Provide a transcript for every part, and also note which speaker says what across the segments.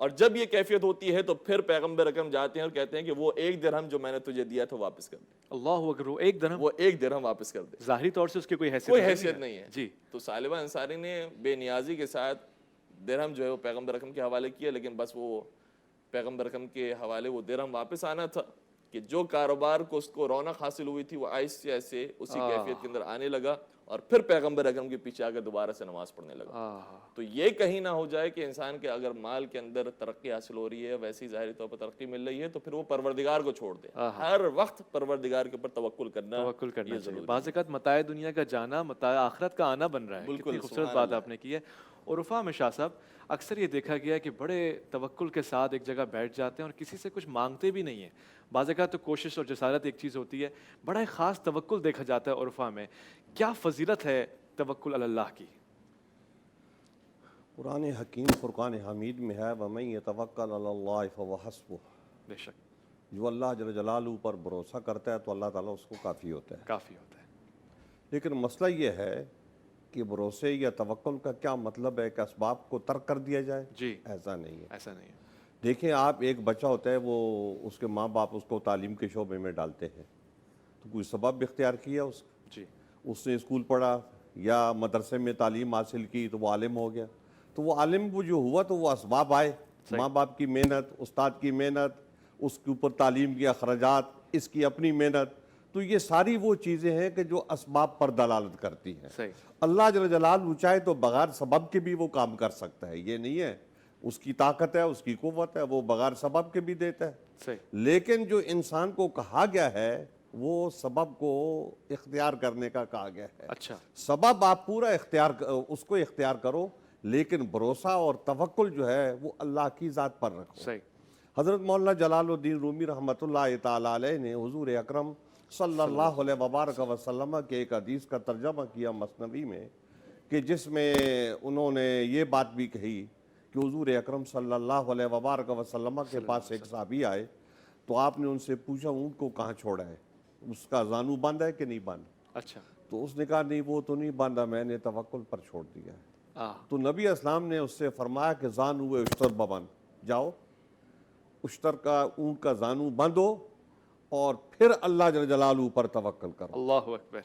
Speaker 1: اور جب یہ کیفیت ہوتی ہے تو پھر پیغمبر اکرم جاتے ہیں اور کہتے ہیں کہ وہ 1 درہم جو میں نے تجھے دیا تھا واپس کر دے،
Speaker 2: اللہ اکبر، وہ ایک درہم،
Speaker 1: وہ 1 درہم واپس کر دے،
Speaker 2: ظاہری طور سے اس کی کوئی حیثیت
Speaker 1: کوئی حیثیت نہیں ہے۔
Speaker 2: جی
Speaker 1: تو ثعلبہ انصاری نے بے نیازی کے ساتھ درہم جو ہے وہ پیغمبر اکرم کے حوالے کیا، لیکن بس وہ پیغمبر اکرم کے حوالے وہ درہم واپس آنا تھا کہ جو کاروبار کو اس کو رونق حاصل ہوئی تھی وہ آہستہ آہستہ اسی کیفیت کے اندر آنے لگا، اور پھر پیغمبر اکرم کے پیچھے آ کر دوبارہ سے نماز پڑھنے لگا۔ تو یہ کہیں نہ ہو جائے کہ انسان کے اگر مال کے اندر ترقی حاصل ہو رہی ہے، ویسی ظاہری طور پر ترقی مل رہی ہے، تو پھر وہ پروردگار کو چھوڑ دے، ہر وقت پروردگار کے اوپر توکل کرنا یہ ضروری ہے۔
Speaker 2: بعض اوقات متاع دنیا کا جانا متاع آخرت کا آنا بن رہا ہے۔ کتنی خوبصورت بات آپ نے کی ہے۔ اور رفع میں شاہ صاحب اکثر یہ دیکھا گیا ہے کہ بڑے توکل کے ساتھ ایک جگہ بیٹھ جاتے ہیں اور کسی سے کچھ مانگتے بھی نہیں ہیں۔ بعض اوقات تو کوشش اور جسارت ایک چیز ہوتی ہے، بڑا ایک خاص توکل دیکھا جاتا ہے عرفہ میں۔ کیا فضیلت ہے توکل علی اللہ کی؟
Speaker 3: قرآن حکیم فرقان حمید میں ہے وَمَن يَتَوَكَّلْ عَلَى اللَّهِ فَهُوَ حَسْبُهُ،
Speaker 2: بے شک
Speaker 3: جو اللہ جل جلالہ پر بھروسہ کرتا ہے تو اللہ تعالیٰ اس کو کافی ہوتا ہے۔
Speaker 2: کافی ہوتا ہے۔
Speaker 3: لیکن مسئلہ یہ ہے کہ بھروسے یا توکل کا کیا مطلب ہے کہ اسباب کو ترک کر دیا جائے؟
Speaker 2: جی
Speaker 3: ایسا نہیں ہے۔
Speaker 2: ایسا نہیں ہے۔
Speaker 3: دیکھیں آپ، ایک بچہ ہوتا ہے، وہ اس کے ماں باپ اس کو تعلیم کے شعبے میں ڈالتے ہیں، تو کوئی سبب اختیار کیا
Speaker 2: جی
Speaker 3: اس نے اسکول پڑھا یا مدرسے میں تعلیم حاصل کی تو وہ عالم ہو گیا، تو وہ عالم وہ جو ہوا تو وہ اسباب آئے، ماں باپ کی محنت، استاد کی محنت، اس کے اوپر تعلیم کے اخراجات، اس کی اپنی محنت، تو یہ ساری وہ چیزیں ہیں کہ جو اسباب پر دلالت کرتی ہیں۔
Speaker 2: صحیح۔
Speaker 3: اللہ جل جلالہ چاہے تو بغیر سبب کے بھی وہ کام کر سکتا ہے، یہ نہیں ہے، اس کی طاقت ہے، اس کی قوت ہے، وہ بغیر سبب کے بھی دیتا ہے۔
Speaker 2: صحیح۔
Speaker 3: لیکن جو انسان کو کہا گیا ہے وہ سبب کو اختیار کرنے کا کہا گیا ہے۔
Speaker 2: اچھا۔
Speaker 3: سبب آپ پورا اس کو اختیار کرو، لیکن بھروسہ اور توکل جو ہے وہ اللہ کی ذات پر رکھو۔
Speaker 2: صحیح۔
Speaker 3: حضرت مولانا جلال الدین رومی رحمۃ اللہ تعالی علیہ نے حضور اکرم صلی اللہ علیہ وبارک وسلم کے ایک حدیث کا ترجمہ کیا مثنوی میں، کہ جس میں انہوں نے یہ بات بھی کہی کہ حضور اکرم صلی اللہ علیہ وبارک وسلم کے پاس ایک صحابی آئے تو آپ نے ان سے پوچھا اونٹ کو کہاں چھوڑا ہے، اس کا زانو باندھا ہے کہ نہیں باندھا؟
Speaker 2: اچھا۔
Speaker 3: تو اس نے کہا نہیں وہ تو نہیں باندھا، میں نے توکل پر چھوڑ دیا ہے۔ تو نبی اسلام نے اس سے فرمایا کہ زانو اشتر ببن، جاؤ اشتر کا اونٹ کا زانو باندھو اور پھر اللہ جل جلالہ پر توکل کرو۔
Speaker 2: اللہ اکبر۔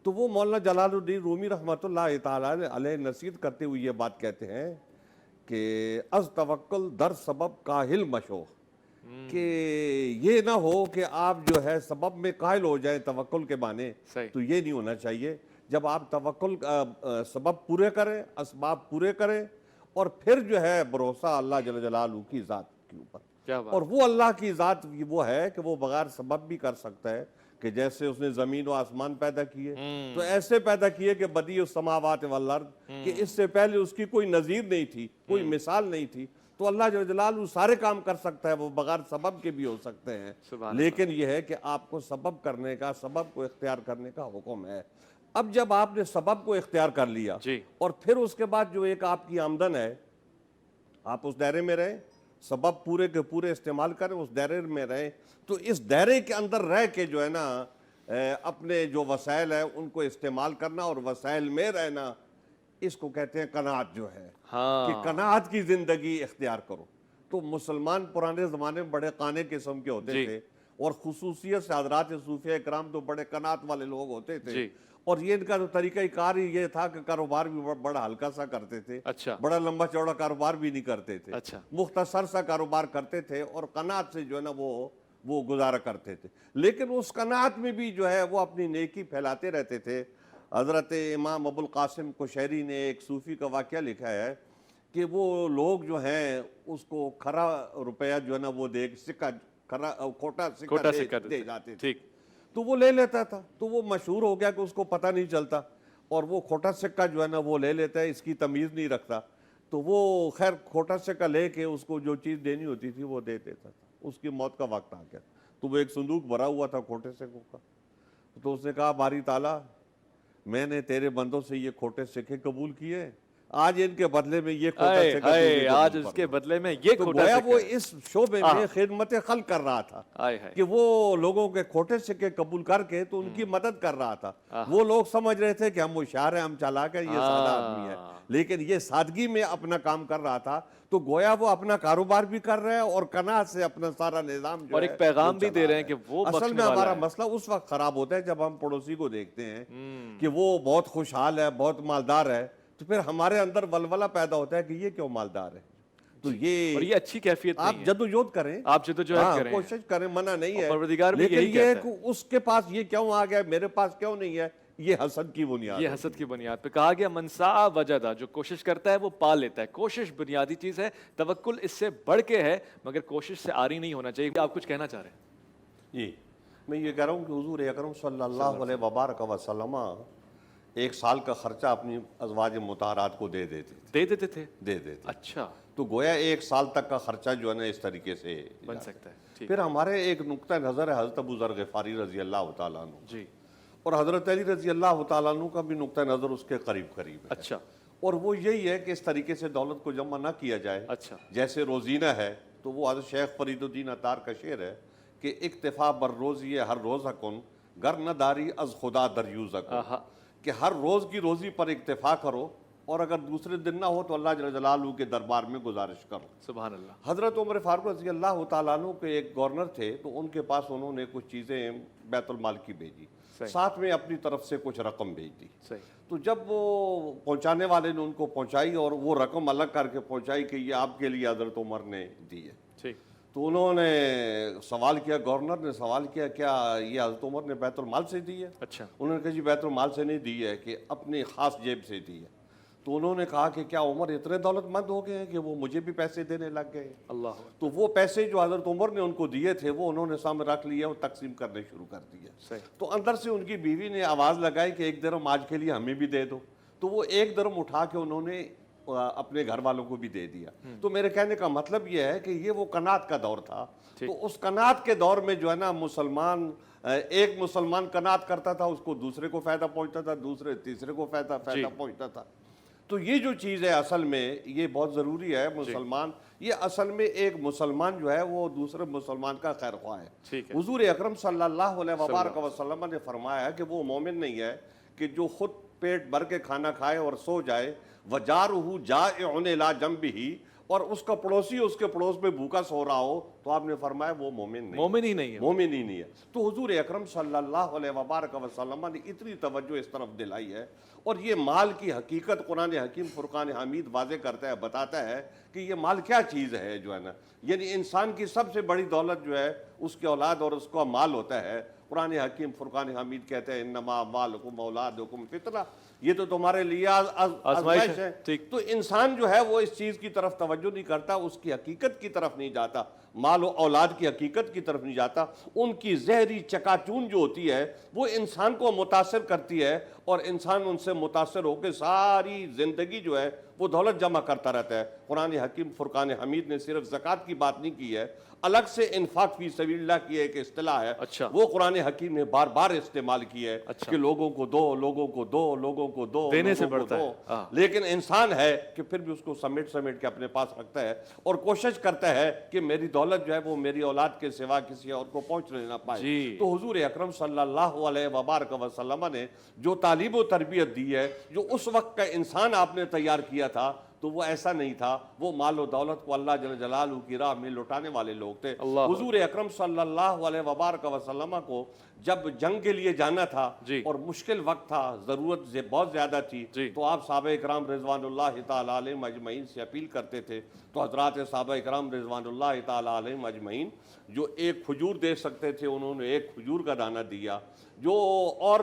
Speaker 3: تو وہ مولانا جلال الدین رومی رحمۃ اللہ تعالی علیہ نصیحت کرتے ہوئے یہ بات کہتے ہیں کہ از توکل در سبب کاہل مشو، کہ یہ نہ ہو کہ آپ جو ہے سبب میں قائل ہو جائیں توکل کے بانے، تو یہ نہیں ہونا چاہیے۔ جب آپ توکل سبب پورے کریں، اسباب پورے کریں، اور پھر جو ہے بھروسہ اللہ جل جلالہ کی ذات کے اوپر، اور وہ اللہ کی ذات وہ ہے کہ وہ بغیر سبب بھی کر سکتا ہے، کہ جیسے اس نے زمین و آسمان پیدا کیے تو ایسے پیدا کیے کہ بدیع السماوات والارض، کہ اس سے پہلے اس کی کوئی نظیر نہیں تھی، کوئی مثال نہیں تھی، تو اللہ جل جلالہ سارے کام کر سکتا ہے، وہ بغیر سبب کے بھی ہو سکتے ہیں۔ لیکن یہ ہے کہ آپ کو سبب کرنے کا، سبب کو اختیار کرنے کا حکم ہے۔ اب جب آپ نے سبب کو اختیار کر لیا اور پھر اس کے بعد جو ایک آپ کی آمدن ہے، آپ اس دائرے میں رہیں، سبب پورے کے پورے استعمال کریں، اس دائرے میں رہیں، تو اس دائرے کے اندر رہ کے جو ہے نا اپنے جو وسائل ہیں ان کو استعمال کرنا اور وسائل میں رہنا، اس کو کہتے ہیں قناعت جو ہے، کہ قناعت کی زندگی اختیار کرو۔ تو مسلمان پرانے زمانے میں بڑے قانے قسم کے ہوتے تھے، اور خصوصیت سے حضرات صوفیہ کرام تو بڑے قناعت والے لوگ ہوتے تھے، اور یہ ان کا تو طریقہ کار ہی یہ تھا کہ کاروبار بھی بڑا ہلکا سا کرتے تھے، بڑا لمبا چوڑا کاروبار بھی نہیں کرتے تھے، مختصر سا کاروبار کرتے تھے، اور قناعت سے جو ہے نا وہ گزارا کرتے تھے۔ لیکن اس قناعت میں بھی جو ہے وہ اپنی نیکی پھیلاتے رہتے تھے۔ حضرت امام ابو القاسم قشیری نے ایک صوفی کا واقعہ لکھا ہے کہ وہ لوگ جو ہیں اس کو کھرا روپیہ جو ہے نا وہ سکہ، کھوٹا سکہ دے جاتے تھے، تو وہ لے لیتا تھا، تو وہ مشہور ہو گیا کہ اس کو پتہ نہیں چلتا، اور وہ کھوٹا سکہ جو ہے نا وہ لے لیتا ہے، اس کی تمیز نہیں رکھتا، تو وہ خیر کھوٹا سکہ لے کے اس کو جو چیز دینی ہوتی تھی وہ دے دیتا تھا۔ اس کی موت کا وقت آ گیا تو وہ ایک صندوق بھرا ہوا تھا کھوٹے سکوں کا، تو اس نے کہا باری تعالیٰ، میں نے تیرے بندوں سے یہ کھوٹے سکے قبول کیے، آج ان کے بدلے میں یہ کھوٹا
Speaker 2: ہائے
Speaker 3: سکہ
Speaker 2: ہائے
Speaker 3: دوسرے کو
Speaker 2: آج
Speaker 3: منہ
Speaker 2: اس
Speaker 3: پر
Speaker 2: کے
Speaker 3: لو۔
Speaker 2: بدلے میں یہ
Speaker 3: تو
Speaker 2: کھوٹا
Speaker 3: گویا وہ
Speaker 2: سکہ۔
Speaker 3: اس شعبے میں خدمت خلق کر رہا تھا
Speaker 2: ہائے ہائے
Speaker 3: کہ وہ لوگوں کے کھوٹے سکے قبول کر کے تو ان کی مدد کر رہا تھا۔ وہ لوگ سمجھ رہے تھے کہ ہم ہوشیار ہیں، ہم چالاک ہیں، یہ سادہ آدمی ہے، لیکن یہ سادگی میں اپنا کام کر رہا تھا۔ تو گویا وہ اپنا کاروبار بھی کر رہے ہیں اور قناعت سے اپنا سارا نظام جو
Speaker 2: اور
Speaker 3: ہے
Speaker 2: ایک پیغام
Speaker 3: وہ
Speaker 2: بھی
Speaker 3: چلا
Speaker 2: دے رہے ہیں
Speaker 3: ہے۔
Speaker 2: کہ وہ
Speaker 3: اصل
Speaker 2: بخشنے
Speaker 3: میں
Speaker 2: والا
Speaker 3: ہمارا
Speaker 2: ہے۔
Speaker 3: مسئلہ اس وقت خراب ہوتا ہے جب ہم پڑوسی کو دیکھتے ہیں کہ وہ بہت خوشحال ہے، بہت مالدار ہے، تو پھر ہمارے اندر ولولہ پیدا ہوتا ہے کہ یہ کیوں مالدار ہے۔ تو
Speaker 2: اور
Speaker 3: یہ
Speaker 2: یہ اچھی کیفیت
Speaker 3: آپ
Speaker 2: نہیں ہے۔
Speaker 3: جدوجہد کریں،
Speaker 2: آپ جدوجہد کریں،
Speaker 3: کوشش کریں، منع نہیں ہے،
Speaker 2: پروردگار بھی
Speaker 3: لیکن
Speaker 2: یہی
Speaker 3: یہ
Speaker 2: کہتا ہے۔
Speaker 3: کہ اس کے پاس یہ کیوں آ گیا، میرے پاس کیوں نہیں ہے، یہ حسد کی بنیاد
Speaker 2: یہ
Speaker 3: ہے۔
Speaker 2: حسد کی بنیاد پہ کہا گیا منسا وجدہ، جو کوشش کرتا ہے وہ پا لیتا ہے۔ کوشش بنیادی چیز ہے، توکل اس سے بڑھ کے ہے، مگر کوشش سے آری نہیں ہونا چاہیے۔ آپ کچھ کہنا چاہ رہے ہیں؟
Speaker 3: جی میں یہ کہہ رہا ہوں کہ حضور اکرم صلی اللہ علیہ وبارک وسلم ایک سال کا خرچہ اپنی ازواج مطہرات کو دے دیتے تھے۔
Speaker 2: اچھا،
Speaker 3: تو گویا ایک سال تک کا خرچہ جو ہے نا اس طریقے سے
Speaker 2: بن سکتا ہے۔ ٹھیک،
Speaker 3: پھر ہمارے ایک نقطہ نظر ہے حضرت ابو ذر غفاری رضی اللہ تعالیٰ عنہ،
Speaker 2: جی،
Speaker 3: اور حضرت علی رضی اللہ تعالیٰ عنہ کا بھی نقطہ نظر اس کے قریب ہے۔
Speaker 2: اچھا
Speaker 3: اور وہ یہی ہے کہ اس طریقے سے دولت کو جمع نہ کیا جائے
Speaker 2: اچھا،
Speaker 3: جیسے روزینہ ہے۔ تو وہ حضرت شیخ فرید الدین عطار کا شعر ہے کہ اکتفا بر روزی ہر روز کن گر نہ داری از خدا دریوز کن، کہ ہر روز کی روزی پر اکتفا کرو اور اگر دوسرے دن نہ ہو تو اللہ جل جلالہ کے دربار میں گزارش کرو۔
Speaker 2: سبحان اللہ۔
Speaker 3: حضرت عمر فاروق رضی اللہ تعالیٰ عنہ کے ایک گورنر تھے، تو ان کے پاس انہوں نے کچھ چیزیں بیت المال کی بھیجی، ساتھ میں اپنی طرف سے کچھ رقم بھیج دی۔
Speaker 2: صحیح،
Speaker 3: تو جب وہ پہنچانے والے نے ان کو پہنچائی اور وہ رقم الگ کر کے پہنچائی کہ یہ آپ کے لیے حضرت عمر نے دی ہے،
Speaker 2: ٹھیک،
Speaker 3: تو انہوں نے سوال کیا، گورنر نے سوال کیا کیا یہ حضرت عمر نے بیت المال سے دی ہے؟
Speaker 2: اچھا،
Speaker 3: انہوں نے کہا جی بیت المال سے نہیں دی ہے، کہ اپنی خاص جیب سے دی ہے۔ تو انہوں نے کہا کہ کیا عمر اتنے دولت مند ہو گئے ہیں کہ وہ مجھے بھی پیسے دینے لگ گئے؟
Speaker 2: اللہ،
Speaker 3: تو وہ پیسے جو حضرت عمر نے ان کو دیے تھے وہ انہوں نے سامنے رکھ لیے اور تقسیم کرنے شروع کر دیے۔
Speaker 2: صحیح،
Speaker 3: تو اندر سے ان کی بیوی نے آواز لگائی کہ ایک درہم آج کے لیے ہمیں بھی دے دو۔ تو وہ ایک درہم اٹھا کے انہوں نے اپنے گھر والوں کو بھی دے دیا۔ تو میرے کہنے کا مطلب یہ ہے کہ یہ وہ قناعت کا دور تھا۔ تو اس قناعت کے دور میں جو ہے نا مسلمان، ایک مسلمان قناعت کرتا تھا، اس کو دوسرے کو فائدہ پہنچتا تھا، دوسرے تیسرے کو فائدہ پہنچتا تھا۔ تو یہ جو چیز ہے اصل میں یہ بہت ضروری ہے۔ مسلمان یہ اصل میں ایک مسلمان جو ہے وہ دوسرے مسلمان کا خیر خواہ ہے۔ حضور اکرم صلی اللہ علیہ وبارک وسلم نے فرمایا کہ وہ مومن نہیں ہے کہ جو خود پیٹ بھر کے کھانا کھائے اور سو جائے، وجارہ جائع الی جنبہ، اور اس کا پڑوسی اس کے پڑوس میں بھوکا سو رہا ہو، تو آپ نے فرمایا وہ مومن نہیں،
Speaker 2: مومن ہی نہیں ہے،
Speaker 3: مومن ہی نہیں ہے۔ تو حضور اکرم صلی اللہ علیہ وبارک وسلم نے اتنی توجہ اس طرف دلائی ہے، اور یہ مال کی حقیقت قرآن حکیم فرقان حمید واضح کرتا ہے، بتاتا ہے کہ یہ مال کیا چیز ہے جو ہے نا، یعنی انسان کی سب سے بڑی دولت جو ہے اس کی اولاد اور اس کا مال ہوتا ہے۔ قرآن حکیم فرقان حمید کہتے ہیں انما اموالکم اولادکم فتنہ، یہ تو تمہارے لیے آزمائش ہے۔ تو انسان جو ہے وہ اس چیز کی طرف توجہ نہیں کرتا، اس کی حقیقت کی طرف نہیں جاتا، مال و اولاد کی حقیقت کی طرف نہیں جاتا۔ ان کی زہری چکاچون جو ہوتی ہے وہ انسان کو متاثر کرتی ہے، اور انسان ان سے متاثر ہو کے ساری زندگی جو ہے وہ دولت جمع کرتا رہتا ہے۔ قرآن حکیم فرقان حمید نے صرف زکوٰۃ کی بات نہیں کی ہے، الگ سے انفاق فی سبیل اللہ کی ایک اصطلاح ہے، وہ قرآن حکیم نے بار بار استعمال کی ہے کہ لوگوں کو دو، لوگوں کو دو، لوگوں کو دو،
Speaker 2: دینے سے بڑھتا ہے۔
Speaker 3: لیکن انسان ہے کہ پھر بھی اس کو سمیٹ سمیٹ کے اپنے پاس رکھتا ہے اور کوشش کرتا ہے کہ میری دولت جو ہے وہ میری اولاد کے سوا کسی اور کو پہنچنے نہ پائے۔ تو حضور اکرم صلی اللہ علیہ وبارک وسلم نے جو تعلیم و تربیت دی ہے، جو اس وقت کا انسان آپ نے تیار کیا تھا، تو وہ ایسا نہیں تھا، وہ مال و دولت کو اللہ جل جلالہ کی راہ میں لوٹانے والے لوگ تھے۔ حضور اکرم صلی اللہ علیہ وبارک وسلم کو جب جنگ کے لیے جانا تھا اور مشکل وقت تھا، ضرورت بہت زیادہ تھی، تو آپ صحابہ اکرام رضوان اللہ تعالیٰ علیہم اجمعین سے اپیل کرتے تھے۔ تو حضرات صحابہ اکرام رضوان اللہ تعالیٰ علیہم اجمعین جو ایک کھجور دے سکتے تھے انہوں نے ایک کھجور کا دانہ دیا، جو اور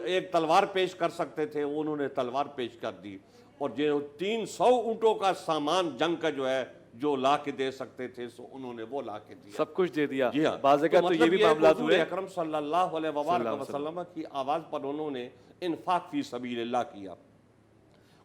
Speaker 3: ایک تلوار پیش کر سکتے تھے انہوں نے تلوار پیش کر دی، اور جو 300 اونٹوں کا سامان جنگ کا جو ہے جو لا کے دے سکتے تھے سو انہوں نے وہ لا کے دیا،
Speaker 2: سب کچھ دے دیا۔
Speaker 3: جی ہاں،
Speaker 2: بعض اوقات تو یہ بھی معاملات ہوئے۔
Speaker 3: اکرم صلی اللہ علیہ وبارک وسلم کی آواز پر انہوں نے انفاق فی سبیل اللہ کیا۔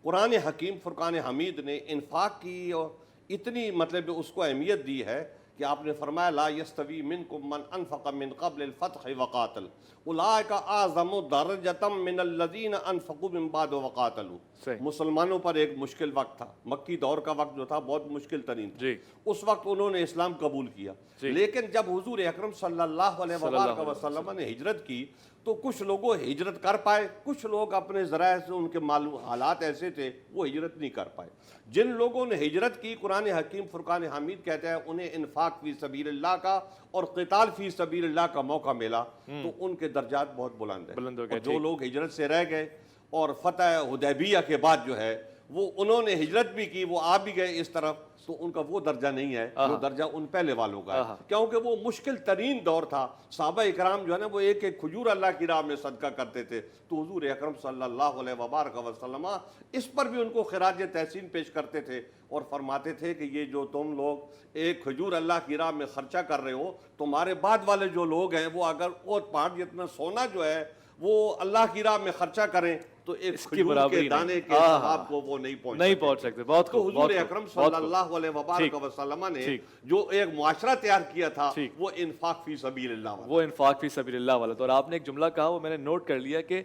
Speaker 3: قرآن حکیم فرقان حمید نے انفاق کی اور اتنی مطلب اس کو اہمیت دی ہے کہ آپ نے فرمایا لا یستوی منکم من انفق من قبل الفتح وقاتل اولئک اعظم درجۃ من الذین انفقوا من بعد وقاتلوا.
Speaker 2: صحیح.
Speaker 3: مسلمانوں پر ایک مشکل وقت تھا، مکی دور کا وقت جو تھا بہت مشکل ترین تھا.
Speaker 2: جی.
Speaker 3: اس وقت انہوں نے اسلام قبول کیا، لیکن جب حضور اکرم صلی اللہ علیہ وآلہ وسلم نے ہجرت کی تو کچھ لوگوں ہجرت کر پائے، کچھ لوگ اپنے ذرائع سے ان کے حالات ایسے تھے وہ ہجرت نہیں کر پائے. جن لوگوں نے ہجرت کی قرآن حکیم فرقان حمید کہتا ہے انہیں انفاق فی سبیل اللہ کا اور قتال فی سبیل اللہ کا موقع ملا تو ان کے درجات بہت بلند ہیں.
Speaker 2: بلند ہو گئے.
Speaker 3: اور جو لوگ ہجرت سے رہ گئے اور فتح حدیبیہ کے بعد جو ہے وہ انہوں نے ہجرت بھی کی، وہ آ بھی گئے اس طرف، تو ان کا وہ درجہ نہیں ہے جو درجہ ان پہلے والوں کا ہے، کیونکہ وہ مشکل ترین دور تھا. صحابہ اکرام جو ہے نا وہ ایک ایک کھجور اللہ کی راہ میں صدقہ کرتے تھے، تو حضور اکرم صلی اللہ علیہ وبارک وسلم اس پر بھی ان کو خراج تحسین پیش کرتے تھے اور فرماتے تھے کہ یہ جو تم لوگ ایک کھجور اللہ کی راہ میں خرچہ کر رہے ہو، تمہارے بعد والے جو لوگ ہیں وہ اگر اوت پہاڑ جتنا سونا جو ہے وہ اللہ کی راہ میں خرچہ کریں تو ایک کھجور کے دانے کے ثواب کو وہ نہیں پہنچ
Speaker 2: سکتے. بہت
Speaker 3: تو حضور اکرم صلی اللہ علیہ وبارک وسلم نے جو ایک معاشرہ تیار کیا تھا وہ انفاق فی سبیل اللہ والا،
Speaker 2: وہ انفاق فی سبیل اللہ والا. تو اور آپ نے ایک جملہ کہا وہ میں نے نوٹ کر لیا کہ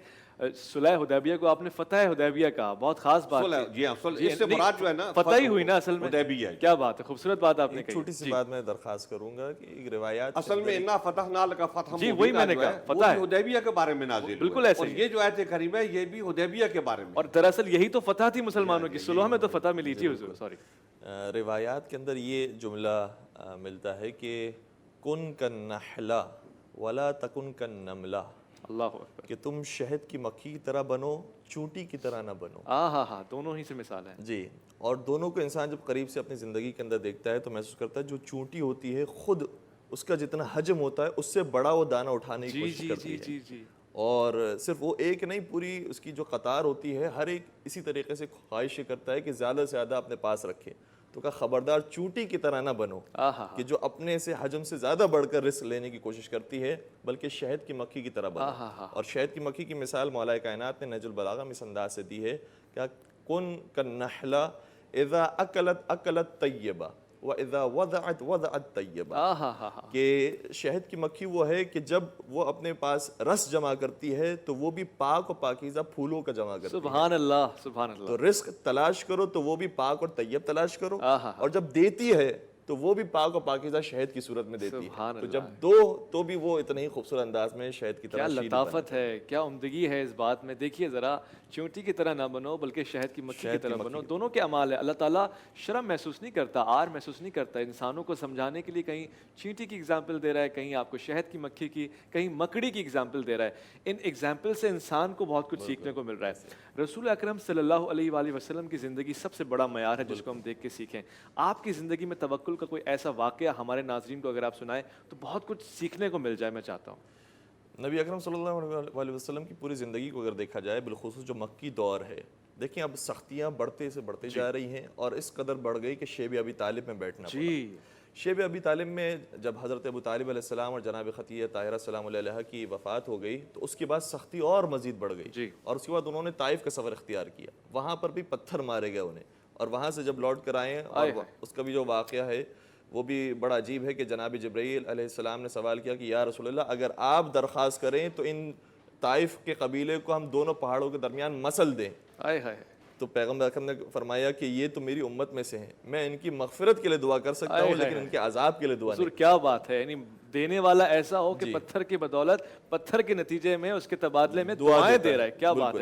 Speaker 2: صلح حدیبیہ کو آپ نے فتح حدیبیہ کہا، بہت خاص بات ہے.
Speaker 3: جی ہاں، اس سے مراد جو ہے نا
Speaker 2: فتح ہی ہوئی نا اصل میں.
Speaker 3: حدیبیہ.
Speaker 2: کیا بات ہے، خوبصورت بات آپ نے کہی.
Speaker 1: چھوٹی سی بات میں درخواست کروں گا کہ ایک روایات
Speaker 3: اصل میں انا فتحنا لک فتحا
Speaker 2: جی وہی میں نے کہا فتح ہے،
Speaker 3: حدیبیہ کے بارے میں نازل
Speaker 2: بالکل ایسے
Speaker 3: اور یہ جو آیت کریمہ ہے یہ بھی حدیبیہ کے بارے میں.
Speaker 2: اور دراصل یہی تو فتح تھی مسلمانوں کی، صلح میں تو فتح ملی تھی حضور. سوری.
Speaker 1: روایات کے اندر یہ جملہ ملتا ہے کہ کن کالنحلہ ولا تکن کالنملہ،
Speaker 2: اللہ اکبر،
Speaker 1: کہ تم شہد کی مکھی کی طرح بنو، چونٹی کی طرح نہ بنو.
Speaker 2: ہاں دونوں ہی سے مثال ہے.
Speaker 1: جی. اور دونوں کو انسان جب قریب سے اپنی زندگی کے اندر دیکھتا ہے تو محسوس کرتا ہے جو چونٹی ہوتی ہے خود اس کا جتنا حجم ہوتا ہے اس سے بڑا وہ دانہ اٹھانے کی کوشش کرتی ہے.
Speaker 2: جی
Speaker 1: اور صرف وہ ایک نہیں، پوری اس کی جو قطار ہوتی ہے ہر ایک اسی طریقے سے خواہش کرتا ہے کہ زیادہ سے زیادہ اپنے پاس رکھے. تو کہا خبردار چونٹی کی طرح نہ بنو کہ جو اپنے سے حجم سے زیادہ بڑھ کر رزق لینے کی کوشش کرتی ہے، بلکہ شہد کی مکھی کی طرح بنو. اور شہد کی مکھی کی مثال مولا کائنات نے نہج البلاغہ میں اس انداز سے دی ہے کہ کن کالنحلہ اذا اکلت اکلت طیبہ وَإِذَا وَضَعَتْ وَضَعَتْ طَيِّبًا، کہ شہد کی مکھی وہ ہے کہ جب وہ اپنے پاس رس جمع کرتی ہے تو وہ بھی پاک و پاکیزہ پھولوں کا جمع کرتی ہے.
Speaker 2: سبحان اللہ سبحان اللہ.
Speaker 1: تو رزق تلاش کرو تو وہ بھی پاک اور طیب تلاش کرو، اور جب دیتی ہے تو وہ بھی پاک و پاکیزہ شہد کی صورت میں دیتی ہے. تو جب دو تو بھی وہ اتنے ہی خوبصورت انداز میں شہد کی طرح.
Speaker 2: کیا لطافت ہے، کیا عمدگی ہے اس بات میں. دیکھیے ذرا، چونٹی کی طرح نہ بنو بلکہ شہد کی مکھی کی طرح بنو. دونوں کے اعمال ہے. اللہ تعالیٰ شرم محسوس نہیں کرتا، آر محسوس نہیں کرتا. انسانوں کو سمجھانے کے لیے کہیں چینٹی کی اگزامپل دے رہا ہے، کہیں آپ کو شہد کی مکھی کی، کہیں مکڑی کی اگزامپل دے رہا ہے. ان اگزامپل سے انسان کو بہت کچھ سیکھنے کو مل رہا ہے. رسول اکرم صلی اللہ علیہ وآلہ وسلم کی زندگی سب سے بڑا معیار ہے جس کو ہم دیکھ کے سیکھیں. آپ کی زندگی میں توکل کا کوئی ایسا واقعہ ہمارے ناظرین کو اگر آپ سنائیں تو بہت کچھ سیکھنے کو مل جائے. میں چاہتا ہوں
Speaker 1: نبی اکرم صلی اللہ علیہ وسلم کی پوری زندگی کو اگر دیکھا جائے، بالخصوص جو مکی دور ہے، دیکھیں اب سختیاں بڑھتے سے بڑھتے جا رہی ہیں اور اس قدر بڑھ گئی کہ شیب ابی طالب میں بیٹھنا پڑا. شیب ابی طالب میں جب حضرت ابو طالب علیہ السلام اور جناب خدیجہ طاہرہ سلام علیہ کی وفات ہو گئی تو اس کے بعد سختی اور مزید بڑھ گئی. اور اس کے بعد انہوں نے طائف کا سفر اختیار کیا. وہاں پر بھی پتھر مارے گئے انہیں، اور وہاں سے جب لوٹ کر آئے اور اس کا بھی جو واقعہ ہے وہ بھی بڑا عجیب ہے کہ جناب جبرائیل علیہ السلام نے سوال کیا کہ یا رسول اللہ اگر آپ درخواست کریں تو ان طائف کے قبیلے کو ہم دونوں پہاڑوں کے درمیان مسل دیں. تو پیغمبر اکرم نے فرمایا کہ یہ تو میری امت میں سے ہیں، میں ان کی مغفرت کے لیے دعا کر سکتا ہوں لیکن ان کے عذاب کے لیے دعا نہیں.
Speaker 2: کیا بات ہے، یعنی دینے والا ایسا ہو کہ پتھر کی بدولت، پتھر کے نتیجے میں اس کے تبادلے میں دعائیں دے رہا ہے. کیا بات ہے.